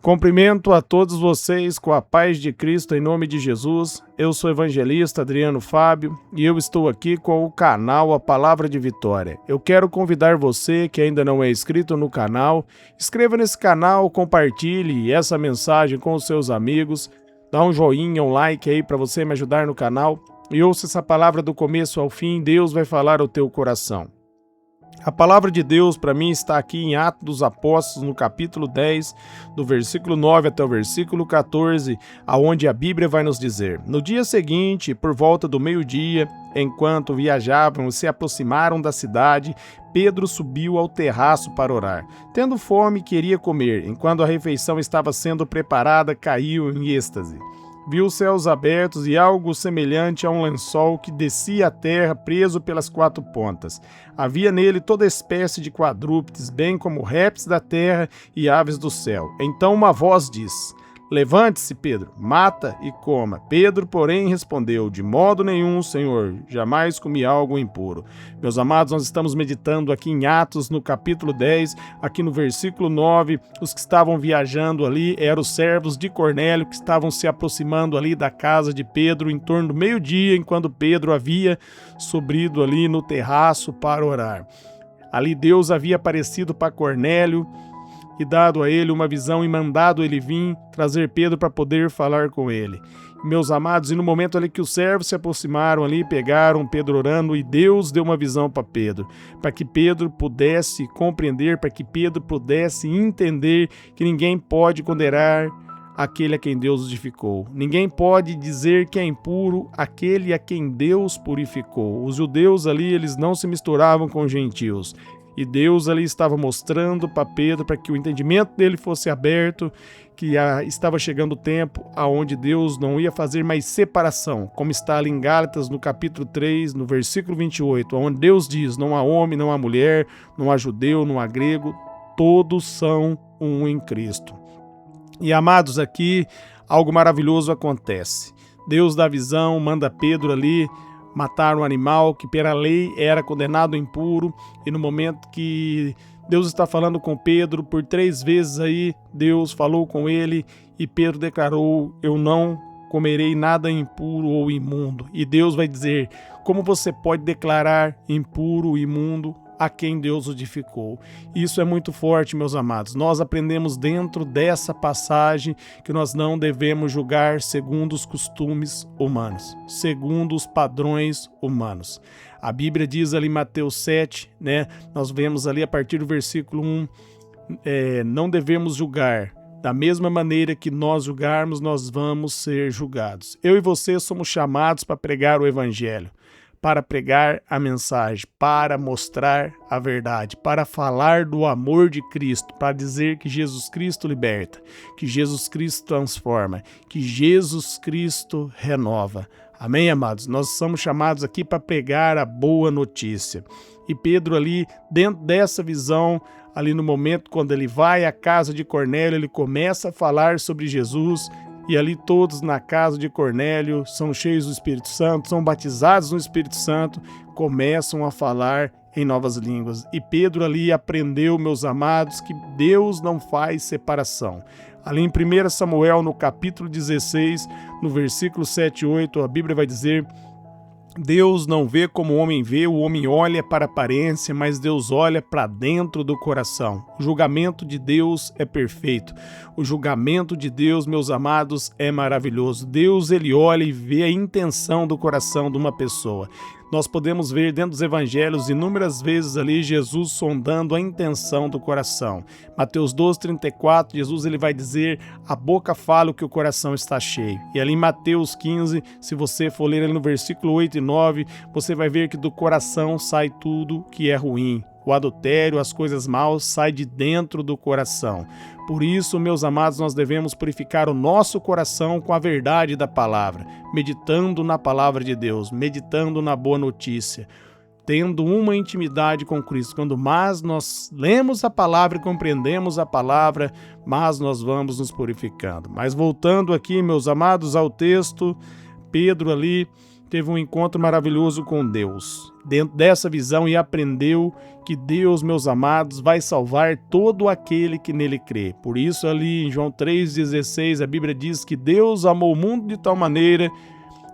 Cumprimento a todos vocês com a paz de Cristo em nome de Jesus. Eu sou o evangelista Adriano Fábio e eu estou aqui com o canal A Palavra de Vitória. Eu quero convidar você que ainda não é inscrito no canal, inscreva nesse canal, compartilhe essa mensagem com os seus amigos, dá um joinha, um like aí para você me ajudar no canal e ouça essa palavra do começo ao fim, Deus vai falar ao teu coração. A palavra de Deus para mim está aqui em Atos dos Apóstolos, no capítulo 10, do versículo 9 até o versículo 14, aonde a Bíblia vai nos dizer: No dia seguinte, por volta do meio-dia, enquanto viajavam e se aproximaram da cidade, Pedro subiu ao terraço para orar. Tendo fome, queria comer. Enquanto a refeição estava sendo preparada, caiu em êxtase. Viu os céus abertos e algo semelhante a um lençol que descia à terra preso pelas quatro pontas. Havia nele toda espécie de quadrúpedes, bem como répteis da terra e aves do céu. Então uma voz diz: Levante-se, Pedro, mata e coma. Pedro, porém, respondeu: De modo nenhum, Senhor, jamais comi algo impuro. Meus amados, nós estamos meditando aqui em Atos, no capítulo 10, aqui no versículo 9, os que estavam viajando ali eram os servos de Cornélio, que estavam se aproximando ali da casa de Pedro em torno do meio-dia, enquanto Pedro havia subido ali no terraço para orar. Ali Deus havia aparecido para Cornélio e dado a ele uma visão e mandado ele vir trazer Pedro para poder falar com ele. Meus amados, e no momento ali que os servos se aproximaram ali, pegaram Pedro orando e Deus deu uma visão para Pedro, para que Pedro pudesse compreender, para que Pedro pudesse entender que ninguém pode condenar aquele a quem Deus justificou. Ninguém pode dizer que é impuro aquele a quem Deus purificou. Os judeus ali, eles não se misturavam com os gentios. E Deus ali estava mostrando para Pedro, para que o entendimento dele fosse aberto, que estava chegando o tempo aonde Deus não ia fazer mais separação, como está ali em Gálatas, no capítulo 3, no versículo 28, onde Deus diz: não há homem, não há mulher, não há judeu, não há grego, todos são um em Cristo. E amados, aqui algo maravilhoso acontece. Deus dá visão, manda Pedro ali matar um animal que pela lei era condenado impuro, e no momento que Deus está falando com Pedro, por 3 vezes aí Deus falou com ele e Pedro declarou: eu não comerei nada impuro ou imundo. E Deus vai dizer: como você pode declarar impuro ou imundo a quem Deus justificou? Isso é muito forte, meus amados. Nós aprendemos dentro dessa passagem que nós não devemos julgar segundo os costumes humanos, segundo os padrões humanos. A Bíblia diz ali em Mateus 7, nós vemos ali a partir do versículo 1, não devemos julgar. Da mesma maneira que nós julgarmos, nós vamos ser julgados. Eu e você somos chamados para pregar o Evangelho, para pregar a mensagem, para mostrar a verdade, para falar do amor de Cristo, para dizer que Jesus Cristo liberta, que Jesus Cristo transforma, que Jesus Cristo renova. Amém, amados? Nós somos chamados aqui para pregar a boa notícia. E Pedro ali, dentro dessa visão, ali no momento quando ele vai à casa de Cornélio, ele começa a falar sobre Jesus. E ali todos na casa de Cornélio são cheios do Espírito Santo, são batizados no Espírito Santo, começam a falar em novas línguas. E Pedro ali aprendeu, meus amados, que Deus não faz separação. Ali em 1 Samuel, no capítulo 16, no versículo 7 e 8, a Bíblia vai dizer: Deus não vê como o homem vê, o homem olha para a aparência, mas Deus olha para dentro do coração. O julgamento de Deus é perfeito. O julgamento de Deus, meus amados, é maravilhoso. Deus, ele olha e vê a intenção do coração de uma pessoa. Nós podemos ver dentro dos evangelhos inúmeras vezes ali Jesus sondando a intenção do coração. Mateus 12:34, Jesus ele vai dizer: a boca fala o que o coração está cheio. E ali em Mateus 15, se você for ler ali no versículo 8 e 9, você vai ver que do coração sai tudo que é ruim. O adultério, as coisas maus saem de dentro do coração. Por isso, meus amados, nós devemos purificar o nosso coração com a verdade da palavra, meditando na palavra de Deus, meditando na boa notícia, tendo uma intimidade com Cristo. Quando mais nós lemos a palavra e compreendemos a palavra, mais nós vamos nos purificando. Mas voltando aqui, meus amados, ao texto, Pedro ali, teve um encontro maravilhoso com Deus, dentro dessa visão, e aprendeu que Deus, meus amados, vai salvar todo aquele que nele crê. Por isso ali em João 3,16 a Bíblia diz que Deus amou o mundo de tal maneira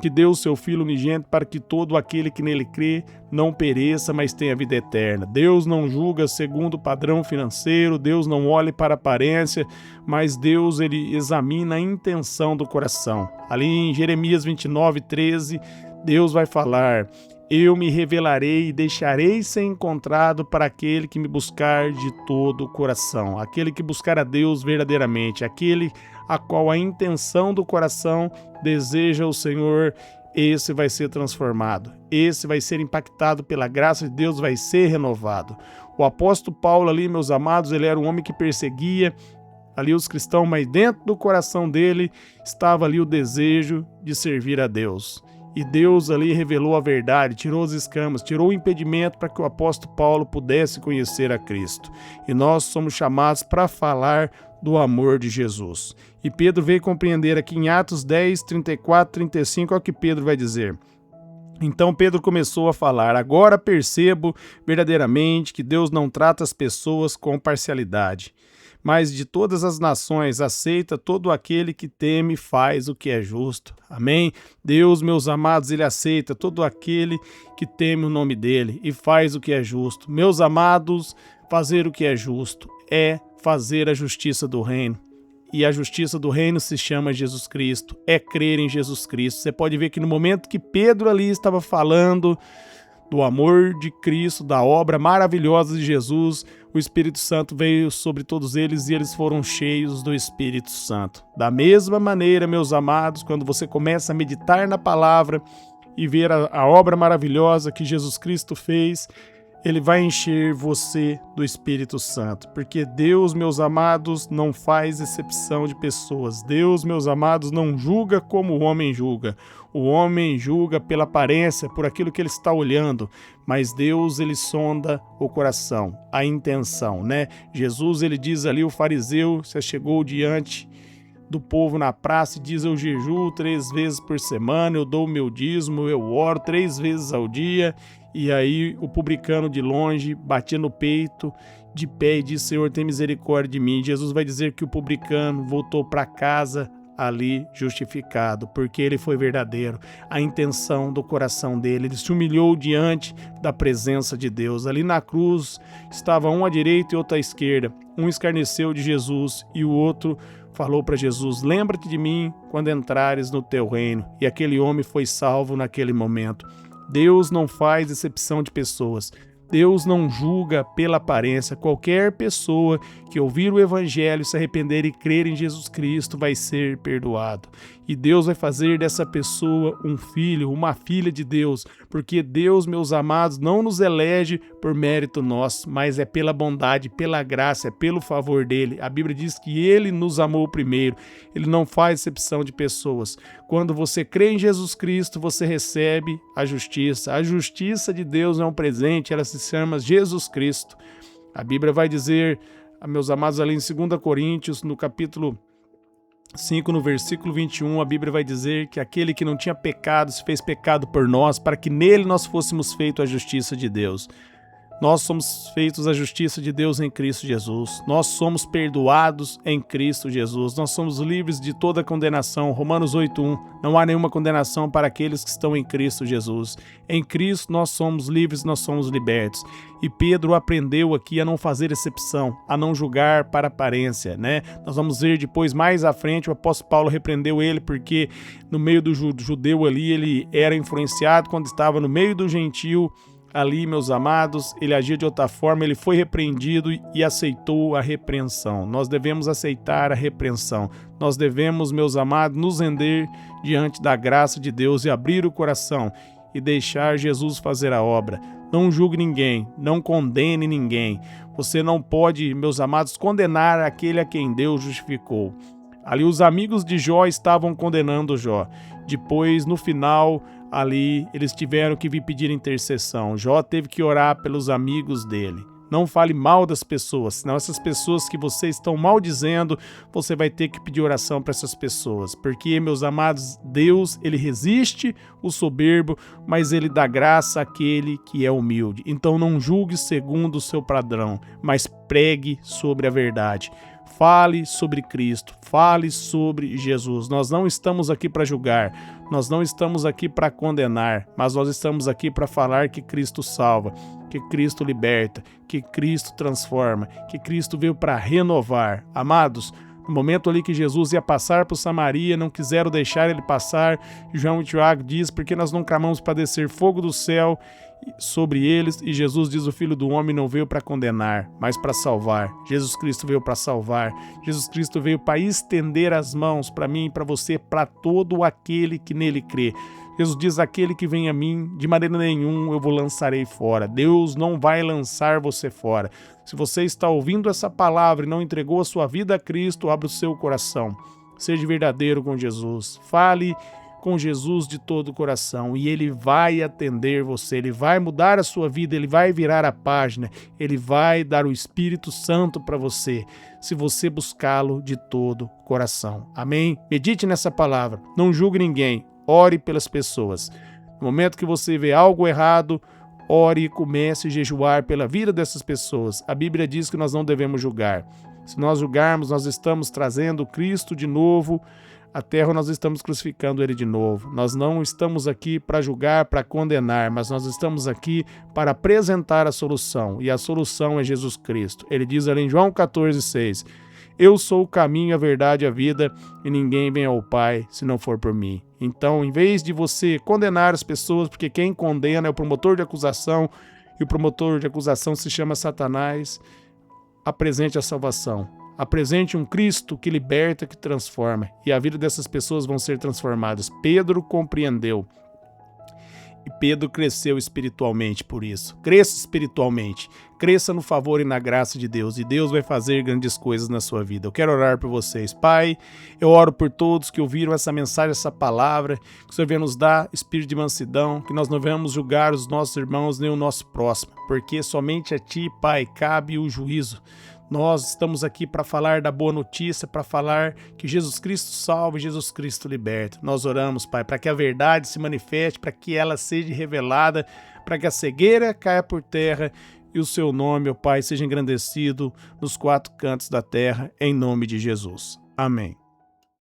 que deu o seu Filho unigênito para que todo aquele que nele crê não pereça, mas tenha vida eterna. Deus não julga segundo o padrão financeiro, Deus não olha para a aparência, mas Deus ele examina a intenção do coração. Ali em Jeremias 29:13, Deus vai falar: eu me revelarei e deixarei ser encontrado para aquele que me buscar de todo o coração, aquele que buscar a Deus verdadeiramente, aquele a qual a intenção do coração deseja o Senhor, esse vai ser transformado, esse vai ser impactado pela graça de Deus, vai ser renovado. O apóstolo Paulo ali, meus amados, ele era um homem que perseguia ali os cristãos, mas dentro do coração dele estava ali o desejo de servir a Deus. E Deus ali revelou a verdade, tirou as escamas, tirou o impedimento para que o apóstolo Paulo pudesse conhecer a Cristo. E nós somos chamados para falar do amor de Jesus. E Pedro veio compreender aqui em Atos 10, 34, 35, olha o que Pedro vai dizer. Então Pedro começou a falar: agora percebo verdadeiramente que Deus não trata as pessoas com parcialidade, mas de todas as nações aceita todo aquele que teme e faz o que é justo. Amém? Deus, meus amados, ele aceita todo aquele que teme o nome dele e faz o que é justo. Meus amados, fazer o que é justo é fazer a justiça do reino. E a justiça do reino se chama Jesus Cristo, é crer em Jesus Cristo. Você pode ver que no momento que Pedro ali estava falando do amor de Cristo, da obra maravilhosa de Jesus, o Espírito Santo veio sobre todos eles e eles foram cheios do Espírito Santo. Da mesma maneira, meus amados, quando você começa a meditar na palavra e ver a obra maravilhosa que Jesus Cristo fez, ele vai encher você do Espírito Santo, porque Deus, meus amados, não faz exceção de pessoas. Deus, meus amados, não julga como o homem julga. O homem julga pela aparência, por aquilo que ele está olhando, mas Deus, ele sonda o coração, a intenção, né? Jesus, ele diz ali, o fariseu se chegou diante do povo na praça e diz: eu jejuo 3 vezes por semana, eu dou o meu dízimo, eu oro 3 vezes ao dia. E aí o publicano de longe batia no peito, de pé, e disse: Senhor, tem misericórdia de mim. Jesus vai dizer que o publicano voltou para casa ali justificado, porque ele foi verdadeiro, a intenção do coração dele, ele se humilhou diante da presença de Deus. Ali na cruz estava um à direita e outro à esquerda, um escarneceu de Jesus e o outro falou para Jesus: lembra-te de mim quando entrares no teu reino. E aquele homem foi salvo naquele momento. Deus não faz exceção de pessoas. Deus não julga pela aparência. Qualquer pessoa que ouvir o Evangelho, se arrepender e crer em Jesus Cristo vai ser perdoado. E Deus vai fazer dessa pessoa um filho, uma filha de Deus, porque Deus, meus amados, não nos elege por mérito nosso, mas é pela bondade, pela graça, é pelo favor dele. A Bíblia diz que ele nos amou primeiro. Ele não faz exceção de pessoas. Quando você crê em Jesus Cristo, você recebe a justiça. A justiça de Deus é um presente, ela se chama Jesus Cristo. A Bíblia vai dizer, meus amados, ali em 2 Coríntios, no capítulo 5, no versículo 21, a Bíblia vai dizer que aquele que não tinha pecado se fez pecado por nós, para que nele nós fôssemos feitos a justiça de Deus. Nós somos feitos a justiça de Deus em Cristo Jesus. Nós somos perdoados em Cristo Jesus. Nós somos livres de toda condenação. Romanos 8:1. Não há nenhuma condenação para aqueles que estão em Cristo Jesus. Em Cristo nós somos livres, nós somos libertos. E Pedro aprendeu aqui a não fazer exceção, a não julgar para aparência, né? Nós vamos ver depois, mais à frente, o apóstolo Paulo repreendeu ele porque no meio do judeu ali ele era influenciado, quando estava no meio do gentio. Ali, meus amados, ele agia de outra forma, ele foi repreendido e aceitou a repreensão. Nós devemos aceitar a repreensão. Nós devemos, meus amados, nos render diante da graça de Deus e abrir o coração e deixar Jesus fazer a obra. Não julgue ninguém, não condene ninguém. Você não pode, meus amados, condenar aquele a quem Deus justificou. Ali os amigos de Jó estavam condenando Jó. Depois, no final, ali eles tiveram que vir pedir intercessão. Jó teve que orar pelos amigos dele, Não fale mal das pessoas, senão essas pessoas que você estão maldizendo, você vai ter que pedir oração para essas pessoas. Porque, meus amados, Deus, ele resiste o soberbo, mas ele dá graça àquele que é humilde. Então não julgue segundo o seu padrão, mas pregue sobre a verdade. Fale sobre Cristo, fale sobre Jesus. Nós não estamos aqui para julgar, nós não estamos aqui para condenar, mas nós estamos aqui para falar que Cristo salva, que Cristo liberta, que Cristo transforma, que Cristo veio para renovar. Amados, no momento ali que Jesus ia passar por Samaria, não quiseram deixar ele passar, João e Tiago diz, porque nós não clamamos para descer fogo do céu sobre eles, e Jesus diz, o Filho do Homem não veio para condenar, mas para salvar. Jesus Cristo veio para salvar. Jesus Cristo veio para estender as mãos para mim, para você, para todo aquele que nele crê. Jesus diz, aquele que vem a mim, de maneira nenhuma eu vou lançarei fora. Deus não vai lançar você fora. Se você está ouvindo essa palavra e não entregou a sua vida a Cristo, abra o seu coração. Seja verdadeiro com Jesus. Fale com Jesus de todo o coração, e ele vai atender você, ele vai mudar a sua vida, ele vai virar a página, ele vai dar o Espírito Santo para você, se você buscá-lo de todo o coração. Amém? Medite nessa palavra, não julgue ninguém, ore pelas pessoas. No momento que você vê algo errado, ore e comece a jejuar pela vida dessas pessoas. A Bíblia diz que nós não devemos julgar. Se nós julgarmos, nós estamos trazendo Cristo de novo à terra, nós estamos crucificando ele de novo. Nós não estamos aqui para julgar, para condenar, mas nós estamos aqui para apresentar a solução, e a solução é Jesus Cristo. Ele diz ali em João 14,6, eu sou o caminho, a verdade e a vida, e ninguém vem ao Pai se não for por mim. Então, em vez de você condenar as pessoas, porque quem condena é o promotor de acusação, e o promotor de acusação se chama Satanás, apresente a salvação. Apresente um Cristo que liberta, que transforma, e a vida dessas pessoas vão ser transformadas. Pedro compreendeu, e Pedro cresceu espiritualmente por isso. Cresça espiritualmente, cresça no favor e na graça de Deus, e Deus vai fazer grandes coisas na sua vida. Eu quero orar por vocês. Pai, eu oro por todos que ouviram essa mensagem, essa palavra, que o Senhor venha nos dar espírito de mansidão, que nós não venhamos julgar os nossos irmãos nem o nosso próximo, porque somente a Ti, Pai, cabe o juízo. Nós estamos aqui para falar da boa notícia, para falar que Jesus Cristo salva e Jesus Cristo liberta. Nós oramos, Pai, para que a verdade se manifeste, para que ela seja revelada, para que a cegueira caia por terra e o Seu nome, ó Pai, seja engrandecido nos quatro cantos da terra, em nome de Jesus. Amém.